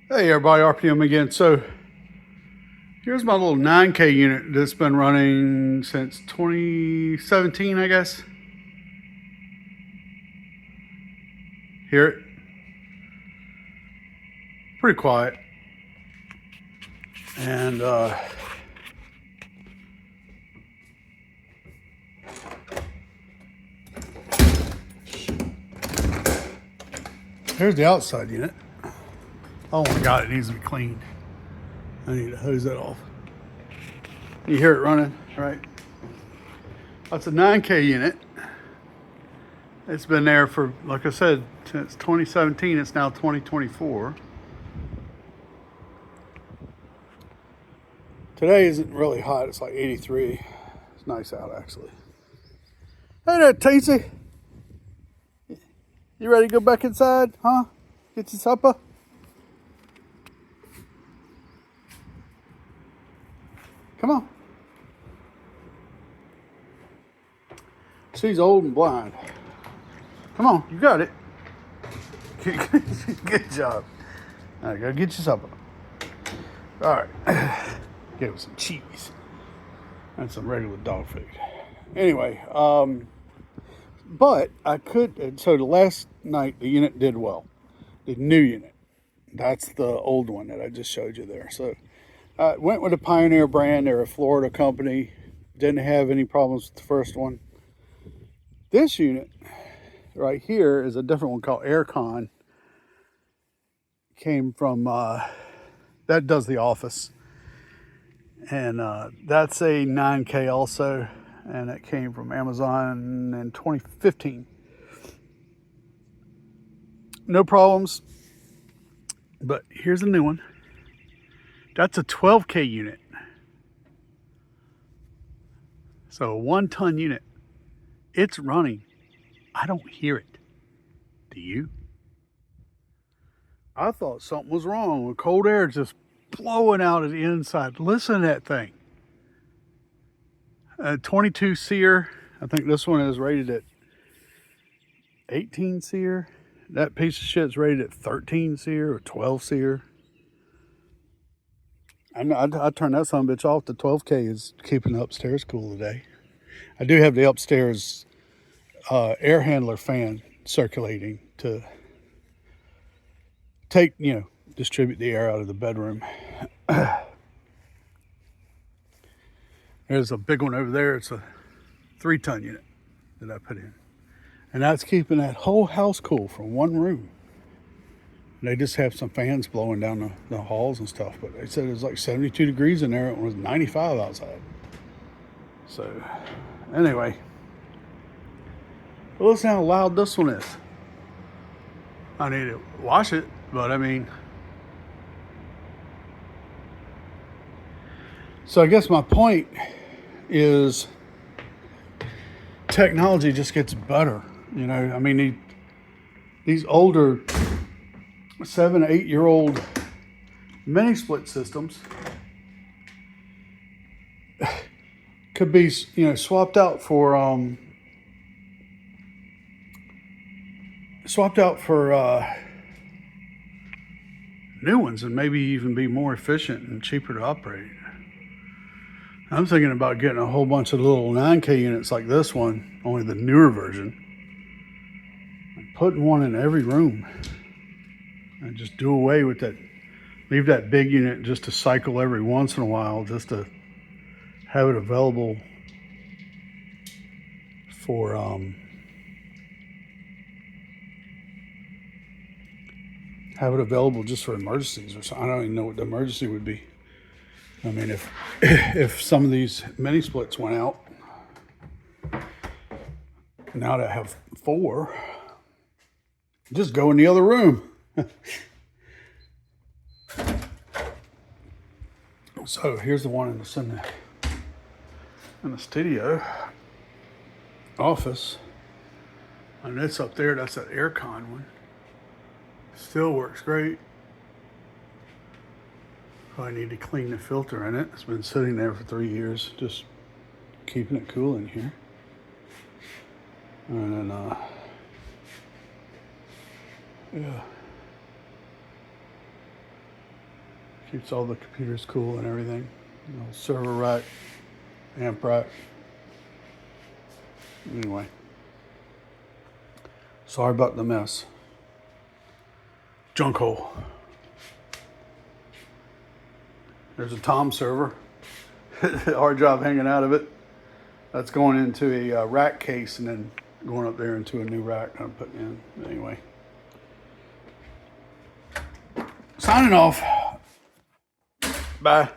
Hey everybody, RPM again. So here's my little 9K unit that's been running since 2017, I guess. Hear it? Pretty quiet. And here's the outside unit. Oh my God, it needs to be cleaned. I need to hose that off. You hear it running, right? That's a 9K unit. It's been there for, like I said, since 2017. It's now 2024. Today isn't really hot. It's like 83. It's nice out, actually. Hey there, Tasty. You ready to go back inside, huh? Get your supper? Come on. She's old and blind. Come on, you got it. Good job. All right, go get your supper. All right. Give it some cheese and some regular dog food. Anyway, but I could. So the last night the unit did well. The new unit. That's the old one that I just showed you there. So I went with a Pioneer brand. They're a Florida company. Didn't have any problems with the first one. This unit right here is a different one called Aircon. Came from that does the office, and that's a 9K also, and it came from Amazon in 2015. No problems. But here's a new one. That's a 12K unit. So a 1-ton unit. It's running. I don't hear it. Do you? I thought something was wrong with cold air just blowing out of the inside. Listen to that thing. 22 SEER. I think this one is rated at 18 SEER. That piece of shit's rated at 13 SEER or 12 SEER. I turned that son of a bitch off. The 12K is keeping the upstairs cool today. I do have the upstairs air handler fan circulating to distribute the air out of the bedroom. There's a big one over there. It's a 3-ton unit that I put in. And that's keeping that whole house cool from one room. They just have some fans blowing down the halls and stuff. But they said it was like 72 degrees in there. It was 95 outside. So, anyway. Well, listen how loud this one is. I need to wash it, but I mean. So I guess my point is technology just gets better. I mean, these older 7 to 8 year old mini split systems could be, swapped out for new ones and maybe even be more efficient and cheaper to operate. I'm thinking about getting a whole bunch of little 9K units like this one, only the newer version, and putting one in every room and just do away with that. Leave that big unit just to cycle every once in a while, just to have it available for just for emergencies or something. I don't even know what the emergency would be. I mean, if some of these mini splits went out, now that I have 4, just go in the other room. So here's the one in the studio office, and it's up there. That's that Aircon one. Still works great. I need to clean the filter in it. It's been sitting there for 3 years, just keeping it cool in here. And then, yeah. Keeps all the computers cool and everything. You know, server rack, amp rack. Anyway, sorry about the mess. Junk hole. There's a Tom server. Hard drive hanging out of it. That's going into a rack case and then going up there into a new rack I'm putting in. Anyway. Signing off. Bye.